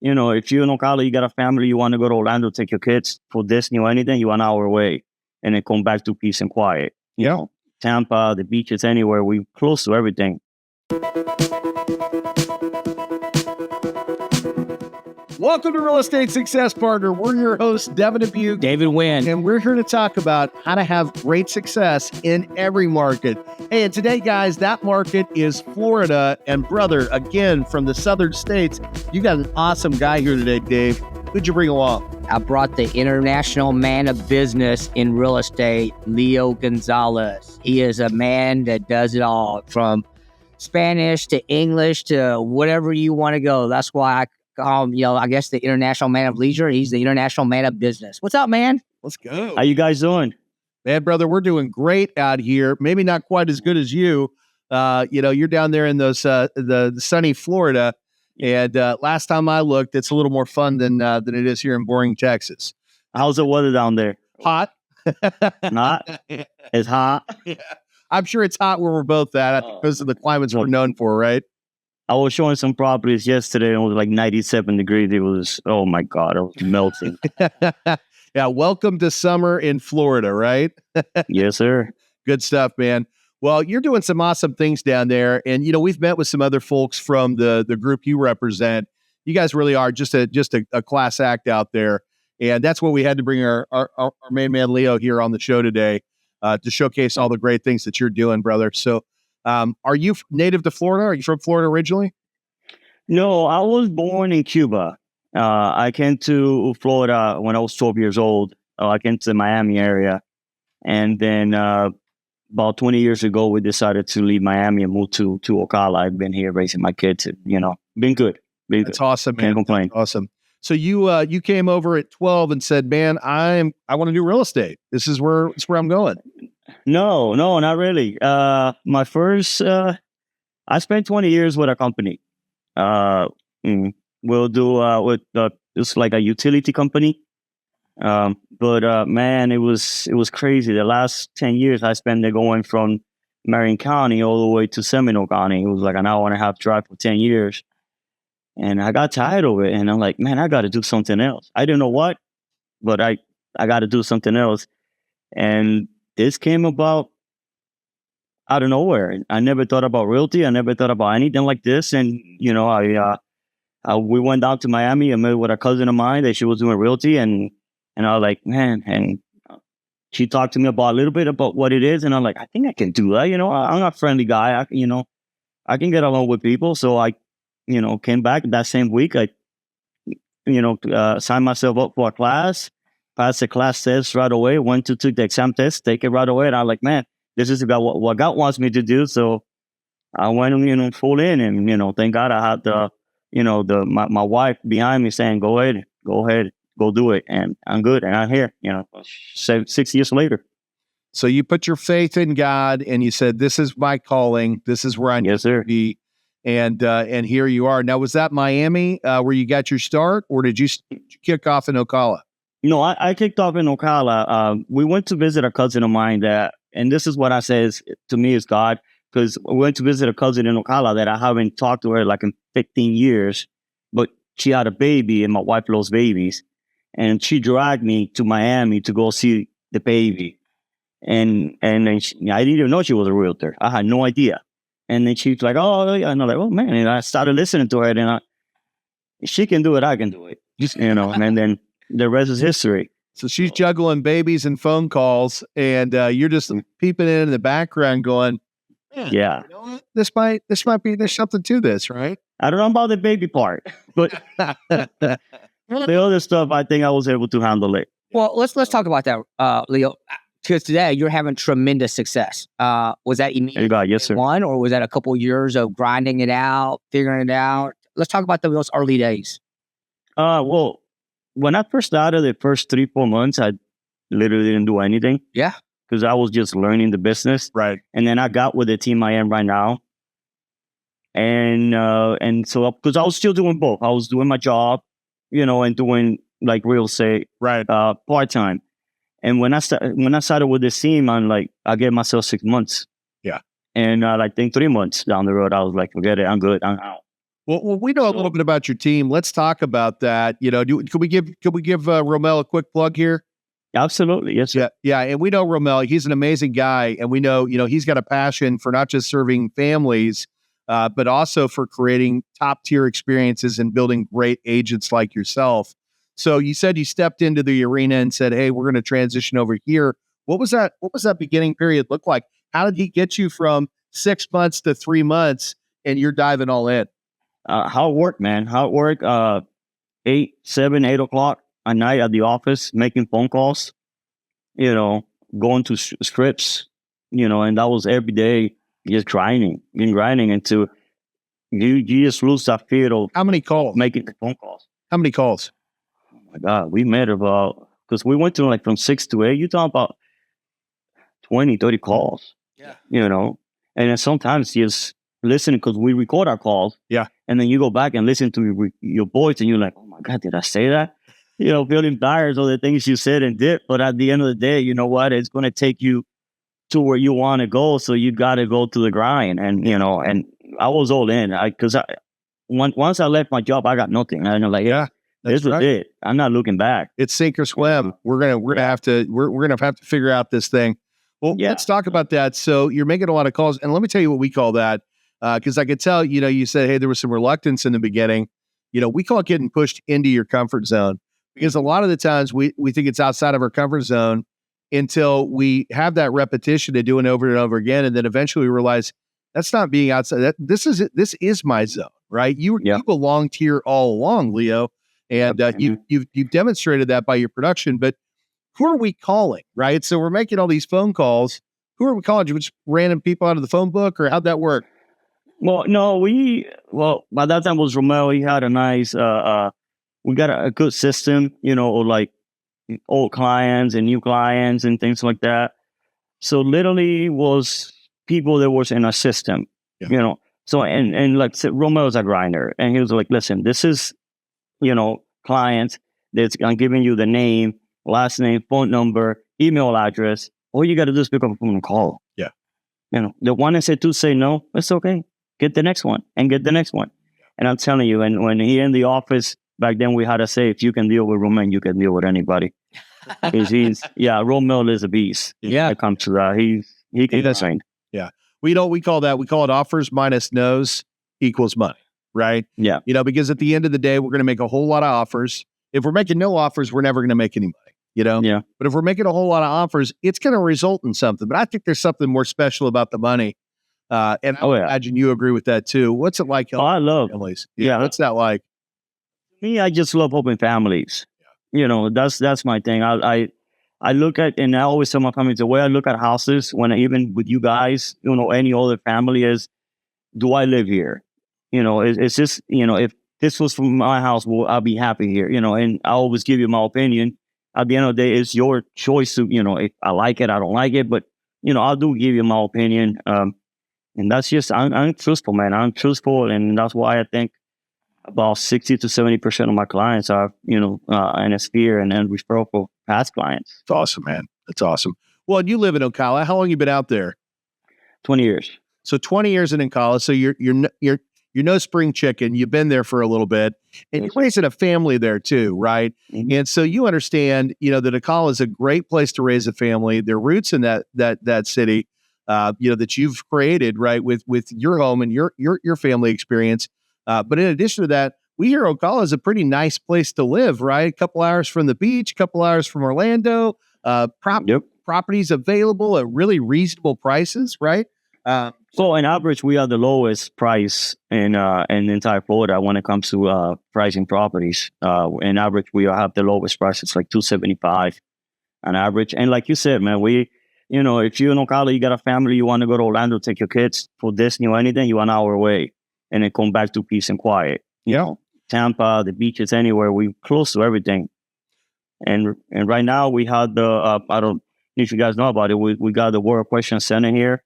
if you're in Ocala, you got a family, you want to go to Orlando, take your kids for Disney or anything, you're an hour away, and then come back to peace and quiet. Tampa, the beaches, anywhere, we're close to everything. Welcome to Real Estate Success Partner. We're your hosts, Devin and Dubuc. David Nguyen. And we're here to talk about how to have great success in every market. Hey, and today, guys, that market is Florida. And brother, again, from the southern states, you got an awesome guy here today, Dave. Who'd you bring along? I brought the international man of business in real estate, Leo Gonzalez. He is a man that does it all, from Spanish to English to whatever you want to go. That's why I call him, I guess the international man of leisure. He's the international man of business. What's up, man? Let's go. How you guys doing? Man, brother, we're doing great out here. Maybe not quite as good as you. You're down there in those the sunny Florida. And last time I looked, it's a little more fun than it is here in boring Texas. How's the weather down there? Hot. Not? It's hot. Yeah. I'm sure it's hot where we're both at because of the climates we're known for, right? I was showing some properties yesterday, and it was like 97 degrees. It was, oh my God, it was melting. Yeah, welcome to summer in Florida, right? Yes, sir. Good stuff, man. Well, you're doing some awesome things down there. And, we've met with some other folks from the group you represent. You guys really are just a class act out there. And that's what we had to bring our main man, Leo, here on the show today to showcase all the great things that you're doing, brother. So are you native to Florida? Are you from Florida originally? No, I was born in Cuba. I came to Florida when I was 12 years old. I came to the Miami area. And then about 20 years ago, we decided to leave Miami and move to Ocala. I've been here raising my kids. Been good. That's awesome, man. Can't complain. Awesome. So you came over at 12 and said, man, I want to do real estate. This is where I'm going. No, not really. My first, I spent 20 years with a company. We'll do it's like a utility company. But man, it was crazy. The last 10 years I spent there going from Marion County all the way to Seminole County. It was like an hour and a half drive for 10 years. And I got tired of it. And I'm like, man, I got to do something else. I didn't know what, but I got to do something else. And this came about out of nowhere. I never thought about realty. I never thought about anything like this. And, we went down to Miami and met with a cousin of mine that she was doing realty. And I was like, man, and she talked to me about a little bit about what it is. And I'm like, I think I can do that. I'm a friendly guy. I can get along with people. So I, came back that same week. I, signed myself up for a class, passed the class test right away, went to take the exam test, take it right away. And I'm like, man, this is about what God wants me to do. So I went, full in, and, thank God I had my wife behind me saying, go ahead, go do it. And I'm good. And I'm here, 6 years later. So you put your faith in God and you said, this is my calling. This is where I need to be. And here you are. Now, was that Miami where you got your start, or did you kick off in Ocala? No, I kicked off in Ocala. We went to visit a cousin of mine and this is what I say to me is God, because we went to visit a cousin in Ocala that I haven't talked to her like in 15 years, but she had a baby and my wife loves babies. And she dragged me to Miami to go see the baby. And then I didn't even know she was a realtor. I had no idea. And then she's like, oh, yeah. And I'm like, oh, man. And I started listening to her. And she can do it. I can do it. And then the rest is history. So she's juggling babies and phone calls. And you're just peeping in the background going, yeah, this might be, there's something to this, right? I don't know about the baby part, but the other stuff, I think I was able to handle it. Well, let's talk about that, Leo. Because today you're having tremendous success. Was that immediately yes, sir. One, or was that a couple years of grinding it out, figuring it out? Let's talk about those early days. Well, when I first started, the first 3-4 months, I literally didn't do anything. Yeah. Because I was just learning the business. Right. And then I got with the team I am right now. And so, because I was still doing both. I was doing my job, and doing like real estate, right, part-time. And when I started with this team, I gave myself 6 months. Yeah. And I think 3 months down the road, I was like, forget it, I'm good, I'm out. Well, we know a little bit about your team. Let's talk about that. Could we give Romel a quick plug here? Absolutely, yes, sir. Yeah. And we know Romel, he's an amazing guy. And we know, he's got a passion for not just serving families, but also for creating top tier experiences and building great agents like yourself. So you said you stepped into the arena and said, hey, we're going to transition over here. What was that beginning period look like? How did he get you from 6 months to 3 months and you're diving all in? How it worked, man. How it worked. 8 o'clock at night at the office, making phone calls, going to scripts, and that was every day, just grinding until you just lose that fear of how many calls making the phone calls. How many calls? Oh my God, we made about, because we went to like from 6 to 8, you talking about 20, 30 calls. Yeah. And then sometimes just listening, because we record our calls. Yeah. And then you go back and listen to your voice and you're like, oh my God, did I say that? Feeling embarrassed of the things you said and did. But at the end of the day, you know what? It's going to take you to where you want to go. So you got to go to the grind. And, and I was all in. Because once I left my job, I got nothing. And I'm like, yeah, this was it. I'm not looking back. It's sink or swim. We're gonna have to figure out this thing. Well, let's talk about that. So you're making a lot of calls, and let me tell you what we call that. Because I could tell, you said, hey, there was some reluctance in the beginning. We call it getting pushed into your comfort zone, because a lot of the times we think it's outside of our comfort zone until we have that repetition of doing it over and over again, and then eventually we realize that's not being outside. This is my zone, right? You belonged here all along, Leo, and you've demonstrated that by your production. But who are we calling, right? So we're making all these phone calls. Who are we calling? Just random people out of the phone book, or how'd that work? Well, no, by that time was Romel. He had a nice, we got a good system, like old clients and new clients and things like that. So literally was people that was in a system, So, and like Romel's a grinder, and he was like, listen, this is, clients that's giving you the name, last name, phone number, email address. All you got to do is pick up a phone and call. Yeah. The one that said to say no, it's okay. Get the next one and get the next one. And I'm telling you, and when he in the office back then, we had to say, if you can deal with Romel, you can deal with anybody. Romel is a beast. Yeah. It comes to that. He can train. Yeah. We call it offers minus no's equals money, right? Yeah. Because at the end of the day, we're going to make a whole lot of offers. If we're making no offers, we're never going to make any money, Yeah. But if we're making a whole lot of offers, it's going to result in something. But I think there's something more special about the money. And I imagine you agree with that too. What's it like? I love families. Yeah. What's that like? Me, I just love helping families. That's my thing. I look at, and I always tell my family, the way I look at houses, even with you guys, any other family, is, do I live here? It's just, if this was from my house, I'll be happy here, and I always give you my opinion. At the end of the day, it's your choice to, if I like it, I don't like it, but, I do give you my opinion. And that's just, I'm truthful, man. I'm truthful. And that's why I think about 60 to 70% of my clients are, in a sphere and referral for past clients. It's awesome, man. That's awesome. Well, you live in Ocala. How long have you been out there? 20 years. So 20 years in Ocala. So you're no spring chicken. You've been there for a little bit, and you're raising a family there too, right? Mm-hmm. And so you understand, that Ocala is a great place to raise a family. Their roots in that city, that you've created, right, with your home and your family experience. But in addition to that, we hear Ocala is a pretty nice place to live, right? A couple hours from the beach, a couple hours from Orlando. Properties available at really reasonable prices, right? So on average, we are the lowest price in entire Florida when it comes to pricing properties. In average, we have the lowest price. It's like $275 on average. And like you said, man, if you're in Ocala, you got a family, you want to go to Orlando, take your kids for Disney or anything, you're an hour away, and then come back to peace and quiet. Tampa, the beaches, anywhere, we're close to everything. And right now we have the, I don't know if you guys know about it, we got the World Equestrian Center here.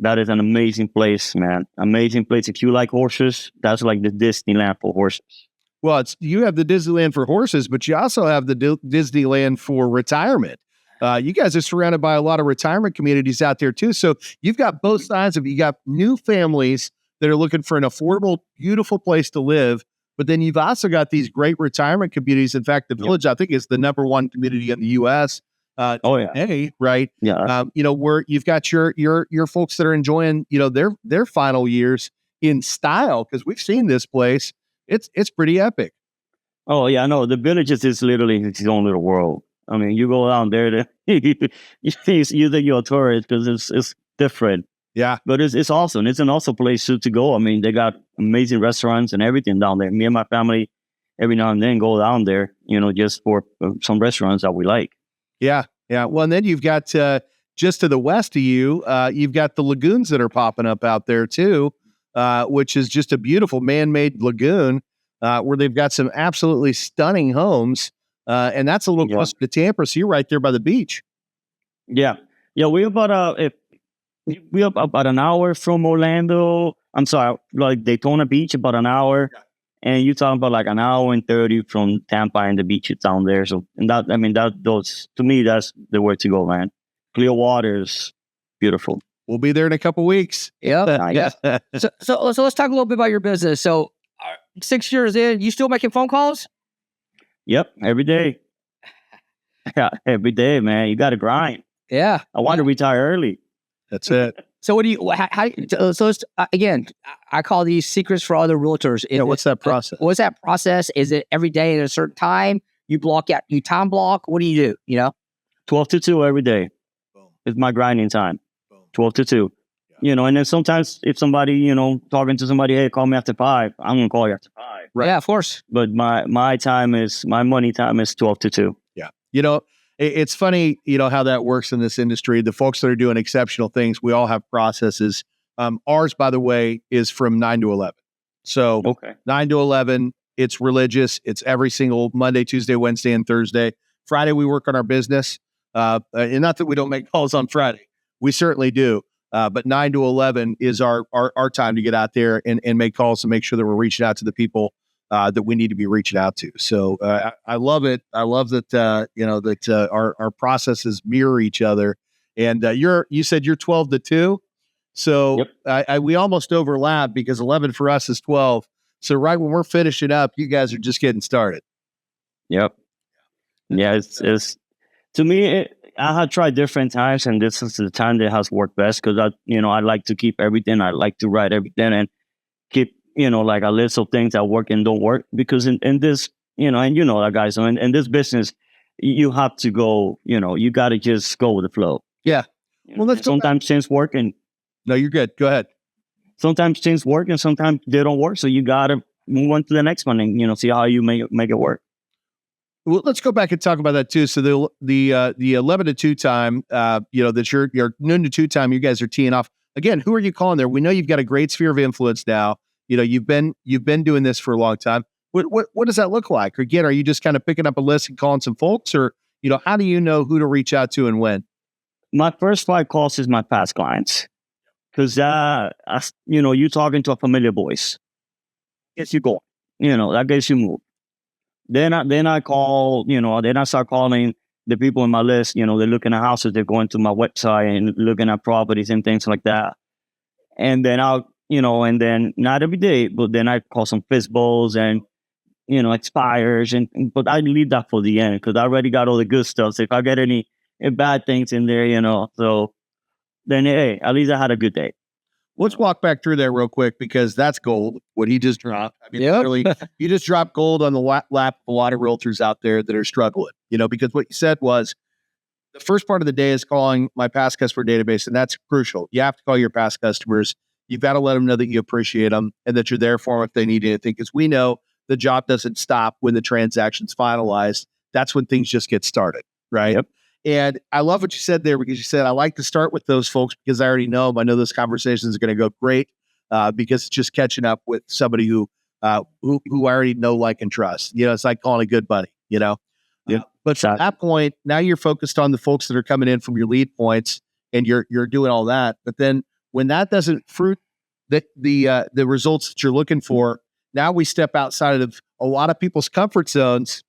That is an amazing place, man. Amazing place. If you like horses, that's like the Disneyland for horses. Well, you have the Disneyland for horses, but you also have the Disneyland for retirement. You guys are surrounded by a lot of retirement communities out there too. So you've got both sides of it. You got new families that are looking for an affordable, beautiful place to live. But then you've also got these great retirement communities. In fact, the Village, I think, is the #1 community in the U.S. Oh yeah, Today, right? yeah. Where you've got your folks that are enjoying, their final years in style, because we've seen this place. It's pretty epic. Oh yeah, no, the Villages is literally its own little world. I mean, you go down there, you think you're a tourist because it's different. Yeah. But it's awesome. It's an awesome place to go. I mean, they got amazing restaurants and everything down there. Me and my family, every now and then, go down there, just for some restaurants that we like. Yeah. Yeah. Well, and then you've got just to the west of you, you've got the lagoons that are popping up out there too, which is just a beautiful man-made lagoon where they've got some absolutely stunning homes. And that's a little closer to Tampa. So you're right there by the beach. Yeah. Yeah. We're about an hour from Orlando. I'm sorry, like Daytona Beach, about an hour. Yeah. And you're talking about like an hour and 30 from Tampa and the beaches down there. So, those, to me, that's the way to go, man. Clear waters, beautiful. We'll be there in a couple weeks. Yeah. Yeah. So let's talk a little bit about your business. So 6 years in, you still making phone calls? Yep. Every day. Yeah. Every day, man. You got to grind. Yeah. I want to retire early. That's it. So what do you, so it's, again, I call these secrets for other realtors. What's that process? What's that process? Is it every day at a certain time? You time block? What do you do? 12 to 2 every day. Boom. Is my grinding time. Boom. 12 to 2. Yeah. And then sometimes if somebody, talking to somebody, hey, call me after 5, I'm going to call you after 5. Right. Yeah, of course. But my money time is 12 to 2. Yeah. It's funny, how that works in this industry. The folks that are doing exceptional things, we all have processes. Ours, by the way, is from 9 to 11. So 9 to 11, it's religious. It's every single Monday, Tuesday, Wednesday, and Thursday. Friday, we work on our business. And not that we don't make calls on Friday. We certainly do. But 9 to 11 is our time to get out there and make calls to make sure that we're reaching out to the people that we need to be reaching out to. So I love it. I love that our processes mirror each other. And you said you're 12 to 2, so yep. We almost overlap because 11 for us is 12. So right when we're finishing up, you guys are just getting started. Yep. Yeah, it's to me. I have tried different times, and this is the time that has worked best because I like to keep everything. I like to write everything and keep. Like a list of things that work and don't work, because in this, and that, guys, so in this business, you have to go, you got to just go with the flow. Yeah. Well, sometimes things work and. No, you're good. Go ahead. Sometimes things work and sometimes they don't work. So you got to move on to the next one and, see how you make it work. Well, let's go back and talk about that too. So the 11 to 2 time, that your noon to 2 time, you guys are teeing off. Again, who are you calling there? We know you've got a great sphere of influence now. You've been doing this for a long time. What does that look like? Again, are you just kind of picking up a list and calling some folks, or how do you know who to reach out to and when? My first 5 calls is my past clients, because you talking to a familiar voice, gets you going. That gets you moved. Then I call. Then I start calling the people in my list. They're looking at houses. They're going to my website and looking at properties and things like that. And then and then not every day, but then I call some fistballs and, expires. But I leave that for the end because I already got all the good stuff. So if I get any bad things in there, so then, hey, at least I had a good day. Let's walk back through there real quick because that's gold, what he just dropped. I mean, literally, you just dropped gold on the lap of a lot of realtors out there that are struggling, because what you said was the first part of the day is calling my past customer database, and that's crucial. You have to call your past customers. You've got to let them know that you appreciate them and that you're there for them if they need anything, because we know the job doesn't stop when the transaction's finalized. That's when things just get started, right? Yep. And I love what you said there, because you said, I like to start with those folks because I already know them. I know this conversation is going to go great because it's just catching up with somebody who I already know, like, and trust. It's like calling a good buddy, Yeah. But at that point, now you're focused on the folks that are coming in from your lead points and you're doing all that. But then when that doesn't fruit the results that you're looking for, now we step outside of a lot of people's comfort zones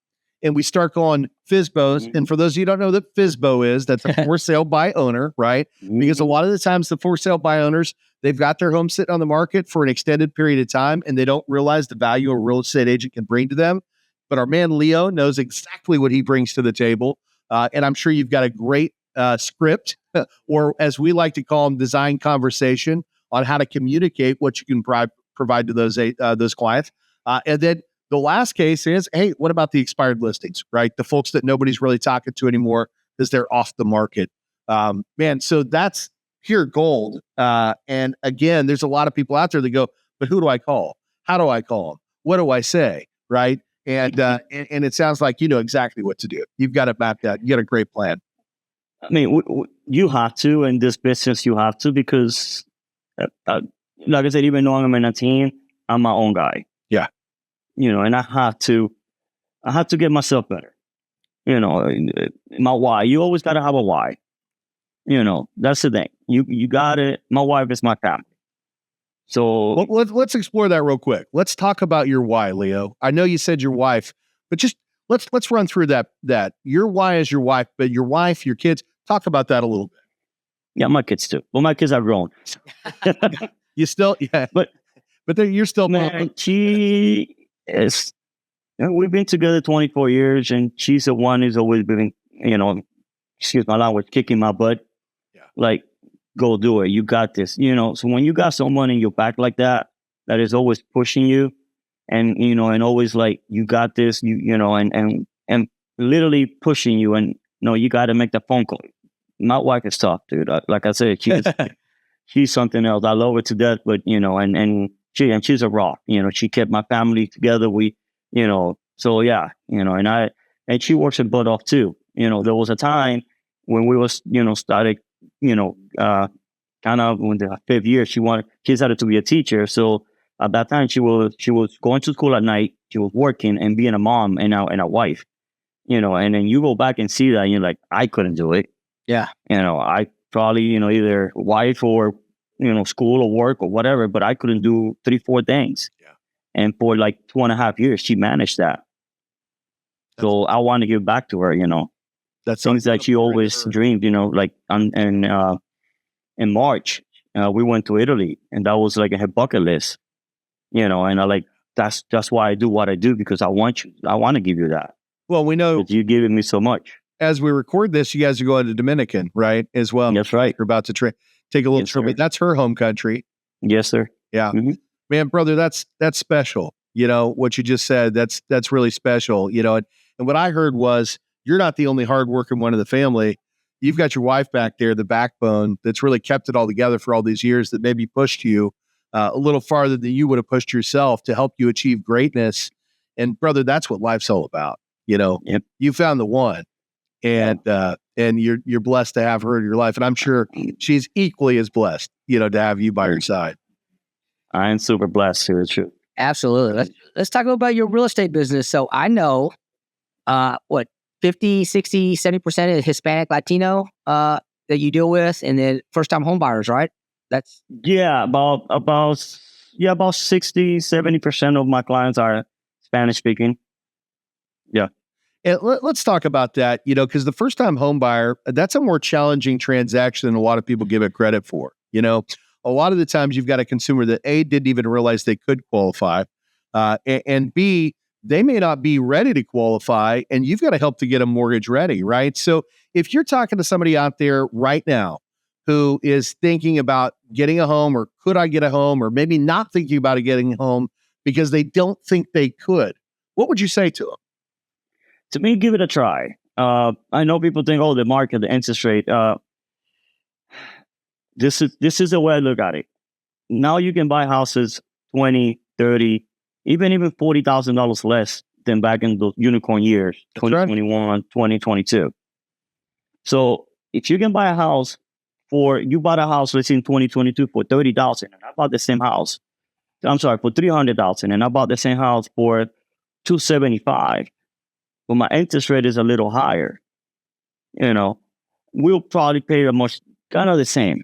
and we start going FSBOs. And for those of you who don't know what FSBO is, that's a for sale by owner, right? Because a lot of the times the for sale by owners, they've got their home sitting on the market for an extended period of time, and they don't realize the value a real estate agent can bring to them. But our man Leo knows exactly what he brings to the table. And I'm sure you've got a great script, or as we like to call them, design conversation on how to communicate what you can provide to those clients. And then the last case is, hey, what about the expired listings, right? The folks that nobody's really talking to anymore because they're off the market. Man, so that's pure gold. And again, there's a lot of people out there that go, but who do I call? How do I call them? What do I say, right? And it sounds like you know exactly what to do. You've got it mapped out. You got a great plan. I mean, you have to in this business. You have to because, like I said, even though I'm in a team, I'm my own guy. Yeah, and I have to get myself better. My why. You always got to have a why. That's the thing. You got it. My wife is my family. So let's explore that real quick. Let's talk about your why, Leo. I know you said your wife, but just let's run through that. Your why is your wife, but your wife, your kids. Talk about that a little bit. Yeah, my kids too. Well, my kids are grown. You still, yeah, but you're still. Man, she is. We've been together 24 years, and she's the one who's always been, excuse my language, kicking my butt. Yeah. Like, go do it. You got this. So when you got someone in your back like that is always pushing you, and and always like, you got this. And literally pushing you, and you got to make the phone call. My wife is tough, dude. Like I said, she's something else. I love her to death, but and she's a rock. She kept my family together. We, so yeah, and she works her butt off too. There was a time when we was, started, kind of in the 5th year, she decided to be a teacher. So at that time, she was going to school at night. She was working and being a mom and a wife. And then you go back and see that, and you're like, I couldn't do it. Yeah. I probably, either wife or, school or work or whatever, but I couldn't do 3-4 things. Yeah. And for like 2.5 years, she managed that. So I want to give back to her, That's things that she always dreamed, like in March, we went to Italy, and that was like her bucket list, and that's why I do what I do, because I want to give you that. Well, we know you're giving me so much. As we record this, you guys are going to Dominican, right? As well. That's right. You're about to take a little trip. Sir. That's her home country. Yes, sir. Yeah. Mm-hmm. Man, brother, that's special. What you just said, that's really special. And what I heard was, you're not the only hardworking one of the family. You've got your wife back there, the backbone that's really kept it all together for all these years, that maybe pushed you a little farther than you would have pushed yourself to help you achieve greatness. And brother, that's what life's all about. Yep. You found the one. And you're blessed to have her in your life, and I'm sure she's equally as blessed, to have you by her side. I am super blessed to the truth. Absolutely. Let's talk about your real estate business. So I know, 50, 60, 70% is Hispanic, Latino that you deal with, and then first-time home buyers, right? That's about 60, 70% of my clients are Spanish speaking. Yeah. And let's talk about that, because the first-time home buyer, that's a more challenging transaction than a lot of people give it credit for. A lot of the times you've got a consumer that A, didn't even realize they could qualify, and B, they may not be ready to qualify, and you've got to help to get a mortgage ready, right? So if you're talking to somebody out there right now who is thinking about getting a home, or could I get a home, or maybe not thinking about getting a home because they don't think they could, what would you say to them? To me, give it a try. I know people think, the market, the interest rate. This is the way I look at it. Now you can buy houses $20, $30, even $40,000 less than back in the unicorn years, 2021, 2022. So if you can buy a house you bought a house, let's say in 2022 for $30,000, and I bought the same house. I'm sorry, for $300,000, and I bought the same house for $275,000. But my interest rate is a little higher. We'll probably pay kind of the same.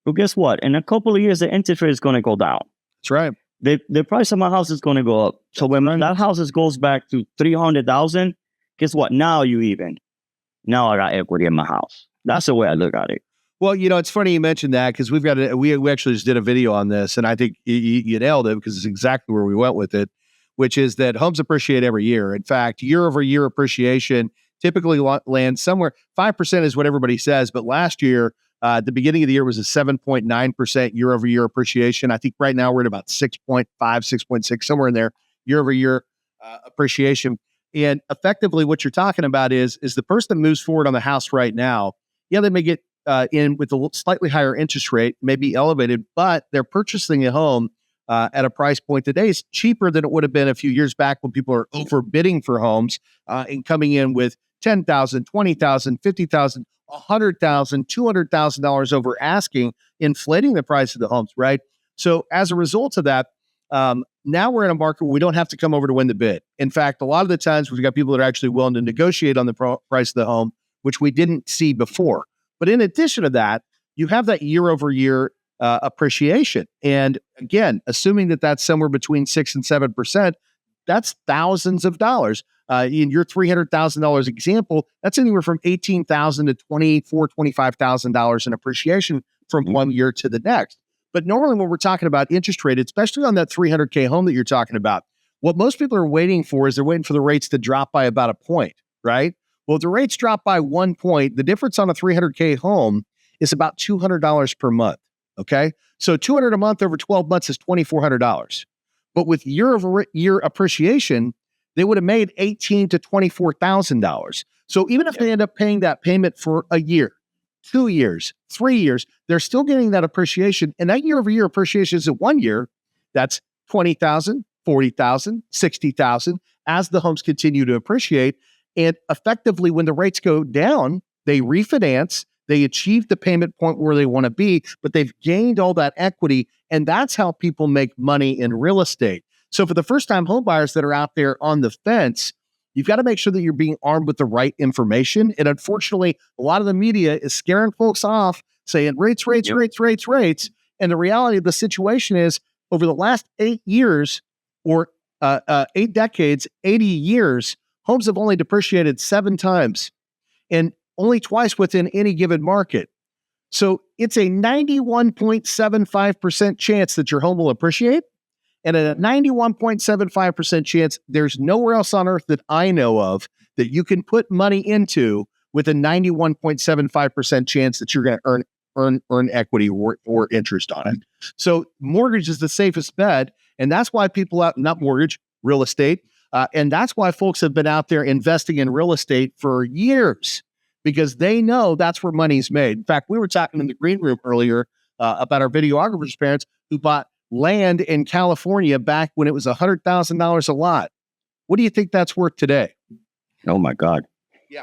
But guess what? In a couple of years, the interest rate is going to go down. That's right. The price of my house is going to go up. So when that house goes back to $300,000, guess what? Now I got equity in my house. That's the way I look at it. Well, it's funny you mentioned that because we actually just did a video on this, and I think you nailed it because it's exactly where we went with it, which is that homes appreciate every year. In fact, year-over-year appreciation typically lands somewhere 5% is what everybody says, but last year, the beginning of the year was a 7.9% year-over-year appreciation. I think right now we're at about 6.5, 6.6, somewhere in there, year-over-year appreciation. And effectively, what you're talking about is the person that moves forward on the house right now, they may get in with a slightly higher interest rate, may be elevated, but they're purchasing a home at a price point today is cheaper than it would have been a few years back when people are overbidding for homes and coming in with $10,000, $20,000, $50,000, $100,000, $200,000 over asking, inflating the price of the homes, right? So as a result of that, now we're in a market where we don't have to come over to win the bid. In fact, a lot of the times we've got people that are actually willing to negotiate on the price of the home, which we didn't see before. But in addition to that, you have that year-over-year appreciation. And again, assuming that that's somewhere between 6 and 7%, that's thousands of dollars. In your $300,000 example, that's anywhere from $18,000 to $24,000, $25,000 in appreciation from one year to the next. But normally when we're talking about interest rate, especially on that $300K home that you're talking about, what most people are waiting for is they're waiting for the rates to drop by about a point, right? Well, if the rates drop by 1 point, the difference on a $300K home is about $200 per month, okay? So $200 a month over 12 months is $2,400. But with year-over-year appreciation, they would have made $18,000 to $24,000. So even if they end up paying that payment for a year, 2 years, 3 years, they're still getting that appreciation. And that year-over-year appreciation is at 1 year, that's $20,000, $40,000, $60,000 as the homes continue to appreciate. And effectively, when the rates go down, they refinance, they achieve the payment point where they want to be, but they've gained all that equity. And that's how people make money in real estate. So for the first-time home buyers that are out there on the fence, you've got to make sure that you're being armed with the right information. And unfortunately, a lot of the media is scaring folks off, saying rates. And the reality of the situation is, over the last 8 years or 8 decades, 80 years, homes have only depreciated 7 times and only twice within any given market. So it's a 91.75% chance that your home will appreciate. And at a 91.75% chance, there's nowhere else on earth that I know of that you can put money into with a 91.75% chance that you're going to earn equity or interest on it. So mortgage is the safest bet. And that's why real estate. And that's why folks have been out there investing in real estate for years, because they know that's where money's made. In fact, we were talking in the green room earlier about our videographer's parents who bought land in California back when it was $100,000 a lot. What do you think that's worth today? Oh my God. Yeah.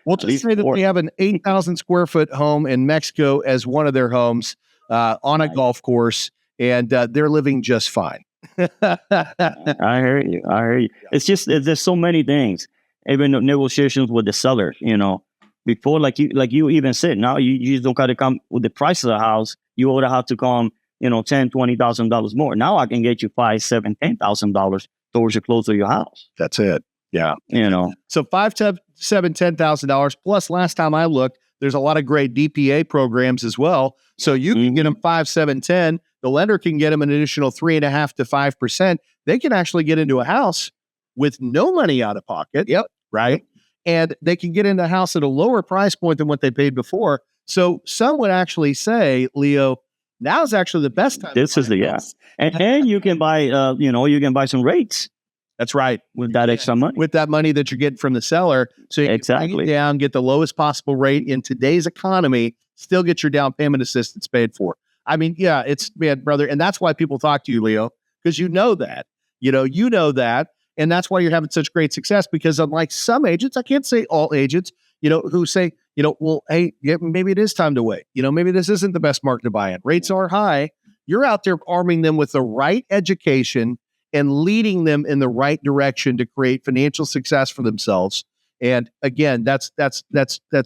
We'll just say that they have an 8,000 square foot home in Mexico as one of their homes on a golf course, and they're living just fine. I hear you. Yeah. It's just, there's so many things, even negotiations with the seller, before, like you even said, now you just don't got to come with the price of the house. You would have to come, $10,000, $20,000 more. Now I can get you $5,000, $7,000, $10,000 towards the close of your house. That's it. Yeah. So $5,000, $7,000, $10,000 plus. Last time I looked, there's a lot of great DPA programs as well. So you can get them 5, 7, 10. The lender can get them an additional 3.5% to 5%. They can actually get into a house with no money out of pocket. Yep. Right. And they can get into a house at a lower price point than what they paid before. So some would actually say, Leo, now is actually the best time. This is the house. And you can buy, you can buy some rates. That's right. With that extra money. With that money that you're getting from the seller. So you can bring it down, get the lowest possible rate in today's economy, still get your down payment assistance paid for. I mean, yeah, brother. And that's why people talk to you, Leo, because you know that. You know that. And that's why you're having such great success, because unlike some agents, I can't say all agents, who say, well, hey, maybe it is time to wait. Maybe this isn't the best market to buy in. Rates are high. You're out there arming them with the right education and leading them in the right direction to create financial success for themselves. And again, that's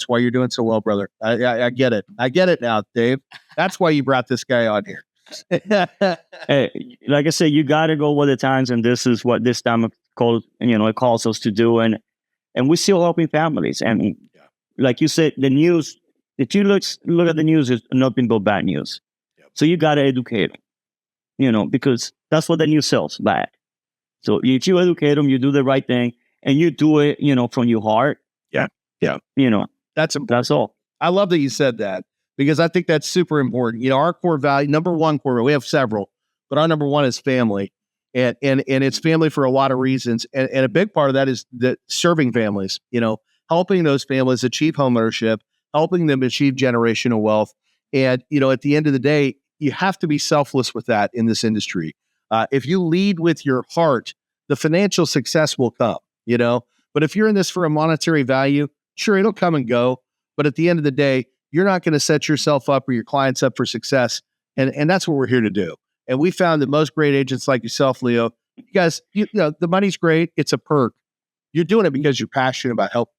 why you're doing so well, brother. I get it. I get it now, Dave. That's why you brought this guy on here. Hey, like I said, you got to go with the times, and this is what this time it calls us to do. And and we're still helping families. And like you said, the news, if you look at the news, it's nothing but bad news. So you got to educate them, because that's what the news sells, bad. So if you educate them, you do the right thing, and you do it, from your heart. Yeah. That's important. That's all. I love that you said that, because I think that's super important. Our core value, number one core value, we have several, but our number one is family. And it's family for a lot of reasons. And a big part of that is serving families, helping those families achieve homeownership, helping them achieve generational wealth. And, at the end of the day, you have to be selfless with that in this industry. If you lead with your heart, the financial success will come, But if you're in this for a monetary value, sure, it'll come and go. But at the end of the day, you're not going to set yourself up or your clients up for success. And that's what we're here to do. And we found that most great agents like yourself, Leo, you guys, the money's great. It's a perk. You're doing it because you're passionate about helping.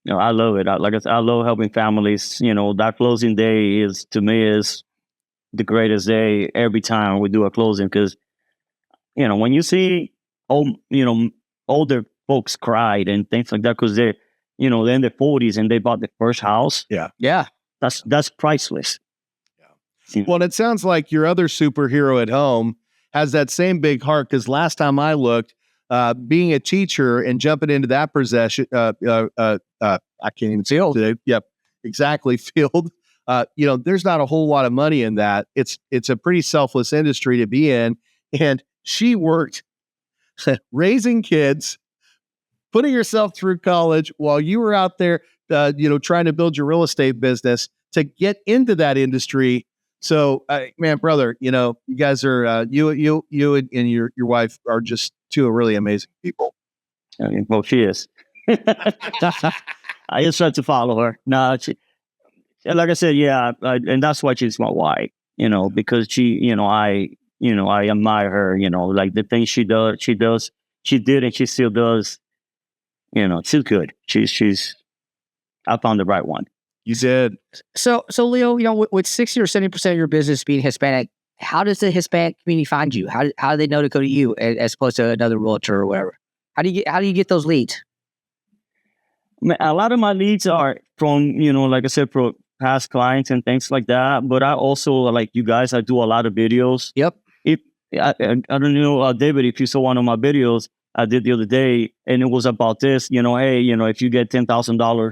I love it. Like I said, I love helping families. That closing day to me is the greatest day every time we do a closing, because, when you see, older folks cried and things like that, because they're in their 40s and they bought the first house. Yeah. That's priceless. Well, it sounds like your other superhero at home has that same big heart, because last time I looked, being a teacher and jumping into that profession, I can't even say it today. Yep, exactly. Field. There's not a whole lot of money in that. It's a pretty selfless industry to be in. And she worked raising kids, putting herself through college while you were out there, trying to build your real estate business to get into that industry. So, man, brother, you guys are, you and your wife are just two really amazing people. Well, she is. I just try to follow her. No, like I said, and that's why she's my wife, because she, I admire her, like the things she did, and she still does, she's good. I found the right one. You did. So Leo, with 60 or 70% of your business being Hispanic, how does the Hispanic community find you? How do they know to go to you as opposed to another realtor or whatever? How do you get those leads? A lot of my leads are from, like I said, from past clients and things like that. But I also, like you guys, I do a lot of videos. Yep. I don't know, David, if you saw one of my videos I did the other day, and it was about this, hey, if you get $10,000,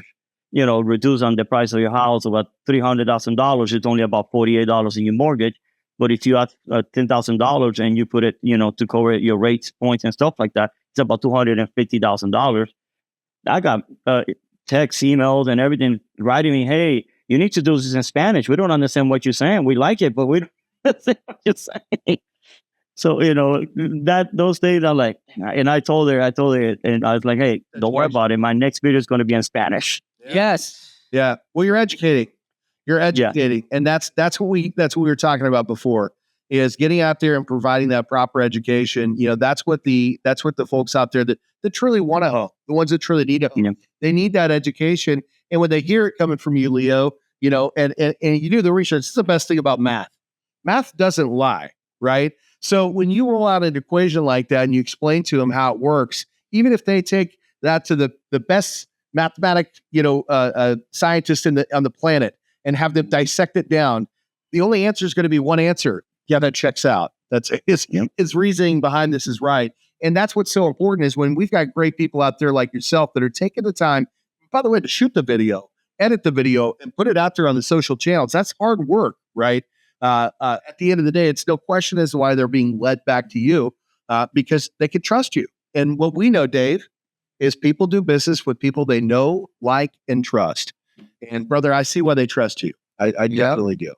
reduce on the price of your house about $300,000, it's only about $48 in your mortgage. But if you have $10,000 and you put it, to cover your rates, points, and stuff like that, it's about $250,000. I got texts, emails, and everything writing me, hey, you need to do this in Spanish. We don't understand what you're saying. We like it, but we don't understand what you're saying. So, those days are like, and I told her, and I was like, hey, don't worry about it. My next video is going to be in Spanish. Yes. Yeah. Well, you're educating. And that's what we were talking about before, is getting out there and providing that proper education. That's what the folks out there that truly want a home, the ones that truly need a home, they need that education. And when they hear it coming from you, Leo, and you do the research, it's the best thing about math. Math doesn't lie, right? So when you roll out an equation like that and you explain to them how it works, even if they take that to the best mathematic, scientist on the planet and have them dissect it down, the only answer is going to be one answer. Yeah, that checks out. That's his reasoning behind this is right. And that's what's so important, is when we've got great people out there like yourself that are taking the time, by the way, to shoot the video, edit the video, and put it out there on the social channels. That's hard work, right? At the end of the day, it's no question as to why they're being led back to you, because they can trust you. And what we know, Dave, is people do business with people they know, like, and trust. And brother, I see why they trust you. I definitely do.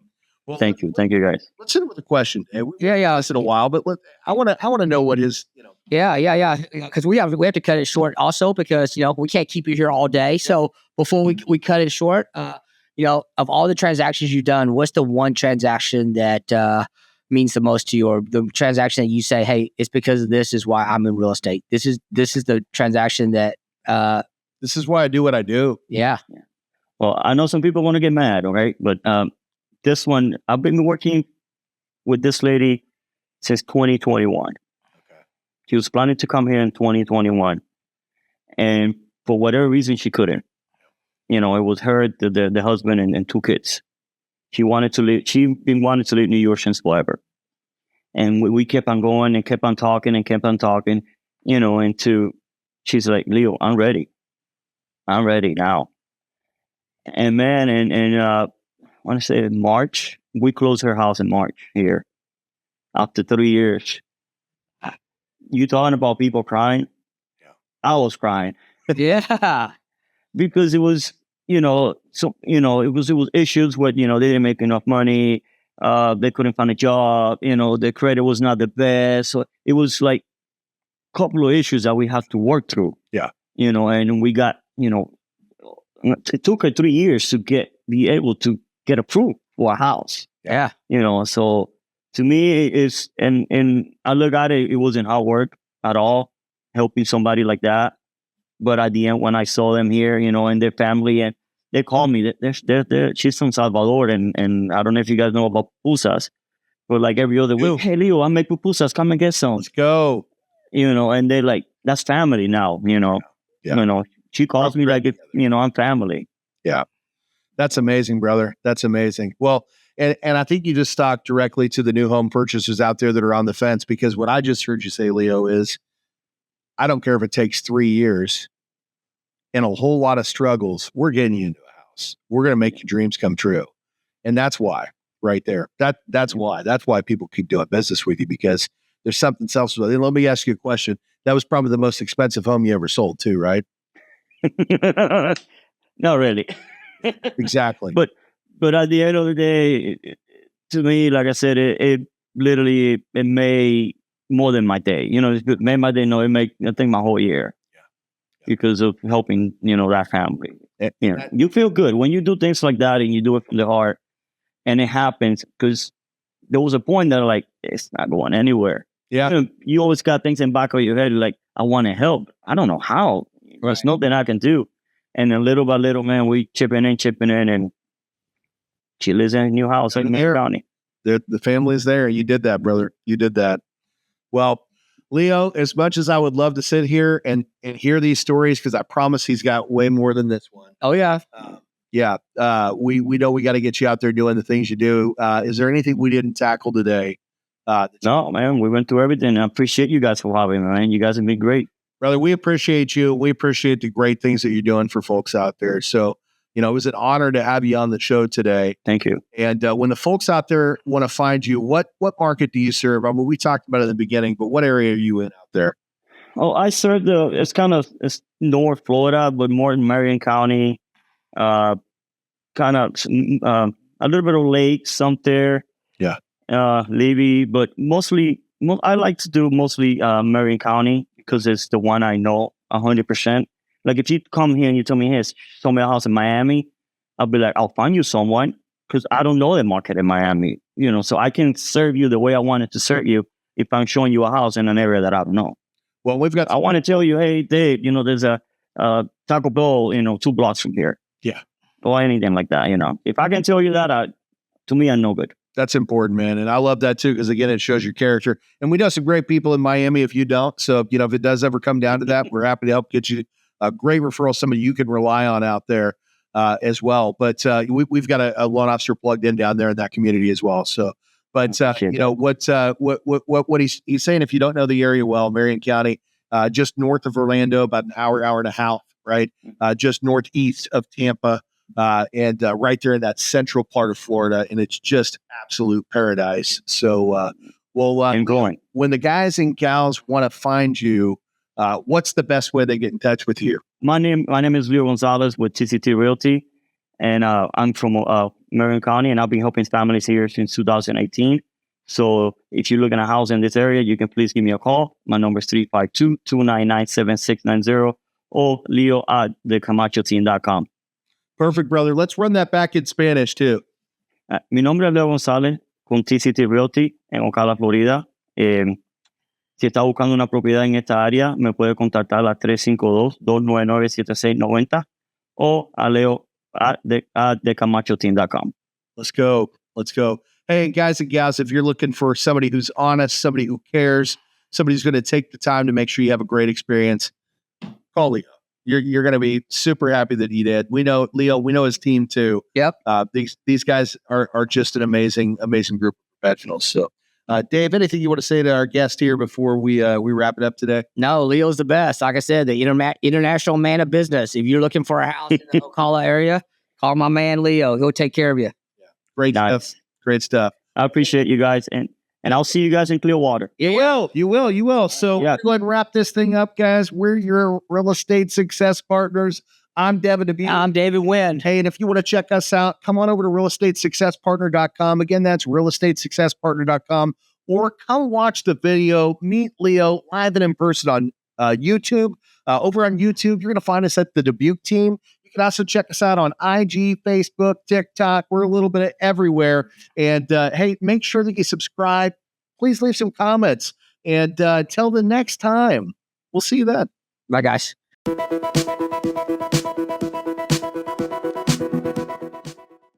Well, thank you, guys. Let's hit it with a question. Dave. Yeah. It's in a while, but I want to know what his. Yeah. Because we have to cut it short also, because we can't keep you here all day. So before we cut it short, of all the transactions you've done, what's the one transaction that means the most to you, or the transaction that you say, hey, it's because of this is why I'm in real estate. This is the transaction that this is why I do what I do. Yeah. Well, I know some people want to get mad, all right? But this one, I've been working with this lady since 2021. Okay. She was planning to come here in 2021. And for whatever reason, she couldn't. It was her, the husband, and 2 kids. She wanted to live. She been wanting to live in New York since forever. And we kept on going and kept on talking and kept on talking, she's like, Leo, I'm ready. I'm ready now. And man, I want to say in March, we closed her house in March here after 3 years. You talking about people crying? Yeah. I was crying. Yeah. Because it was, it was issues with, they didn't make enough money. They couldn't find a job. The credit was not the best. So it was like a couple of issues that we had to work through. Yeah. And we got, it took her 3 years to be able to get approved for a house. Yeah. So to me, it's, and I look at it, it wasn't hard work at all, helping somebody like that. But at the end, when I saw them here, and their family, and they called me, she's from Salvador, and I don't know if you guys know about pupusas, but like every other week, hey, Leo, I make pupusas, come and get some. Let's go. And they're like, that's family now, Yeah. She calls me like, I'm family. Yeah. That's amazing, brother. That's amazing. Well, and I think you just talked directly to the new home purchasers out there that are on the fence, because what I just heard you say, Leo, is I don't care if it takes 3 years and a whole lot of struggles. We're getting you into a house. We're going to make your dreams come true. And that's why right there. That's why people keep doing business with you, because there's something else. And let me ask you a question. That was probably the most expensive home you ever sold too, right? Not really. Exactly. But at the end of the day, to me, like I said, it literally, it made more than my day. It made my day. No, it made, I think, my whole year. Yeah. Because of helping, that family. You feel good when you do things like that, and you do it from the heart, and it happens. Because there was a point that, like, it's not going anywhere. Yeah. You always got things in the back of your head, like, I want to help. I don't know how. There's nothing I can do. And then little by little, man, we chipping in, and she lives in a new house in Marion County. The family's there. You did that, brother. You did that. Well, Leo, as much as I would love to sit here and hear these stories, because I promise he's got way more than this one. Oh, yeah. We know we got to get you out there doing the things you do. Is there anything we didn't tackle today? No, man, we went through everything. I appreciate you guys for having me, man. You guys have been great. Brother, we appreciate you. We appreciate the great things that you're doing for folks out there. So, it was an honor to have you on the show today. Thank you. And when the folks out there want to find you, what market do you serve? I mean, we talked about it in the beginning, but what area are you in out there? Oh, I serve it's North Florida, but more in Marion County, kind of a little bit of Lake, Sumter, Levy, but mostly, I like to do mostly Marion County, because it's the one I know 100%. Like, if you come here and you tell me, hey, show me a house in Miami, I'll be like, I'll find you someone, because I don't know the market in Miami, so I can serve you the way I wanted to serve you if I'm showing you a house in an area that I don't know. Well, I want to tell you, hey, Dave, there's a Taco Bell, 2 blocks from here. Yeah. Or anything like that, If I can tell you that, to me, I'm no good. That's important, man. And I love that too, because again, it shows your character. And we know some great people in Miami if you don't. So, if it does ever come down to that, we're happy to help get you a great referral, somebody you can rely on out there as well. But we've got a loan officer plugged in down there in that community as well. So, but what he's saying, if you don't know the area well, Marion County, just north of Orlando, about an hour and a half, right? Just northeast of Tampa. And right there in that central part of Florida, and it's just absolute paradise. So, when the guys and gals want to find you, what's the best way they get in touch with you? My name is Leo Gonzalez with TCT Realty, and I'm from Marion County, and I've been helping families here since 2018. So if you're looking at a house in this area, you can please give me a call. My number is 352-299-7690 or leo@thecamachoteam.com. Perfect, brother. Let's run that back in Spanish too. Mi nombre es Leo Gonzalez con TCT Realty en Ocala, Florida. Si está buscando una propiedad en esta área, me puede contactar a 352-299-7690 o a leo@thecamachoteam.com. Let's go. Hey, guys and gals, if you're looking for somebody who's honest, somebody who cares, somebody who's going to take the time to make sure you have a great experience, call Leo. You're going to be super happy that he did. We know Leo. We know his team too. Yep. These guys are just an amazing group of professionals. So, Dave, anything you want to say to our guest here before we wrap it up today? No, Leo's the best. Like I said, the international man of business. If you're looking for a house in the Ocala area, call my man Leo. He'll take care of you. Great Nice. stuff. Great stuff. I appreciate you guys, and I'll see you guys in Clearwater. You will. So Yeah. go ahead and wrap this thing up, guys. We're your real estate success partners. I'm Devin Dubuc. I'm David Nguyen. Hey, and if you want to check us out, come on over to realestatesuccesspartner.com. Again, that's realestatesuccesspartner.com. Or come watch the video, meet Leo live and in person on YouTube. Over on YouTube, you're going to find us at the Dubuc team. You can also check us out on IG, Facebook, TikTok. We're a little bit of everywhere. And hey, make sure that you subscribe. Please leave some comments. And till the next time, we'll see you then. Bye, guys.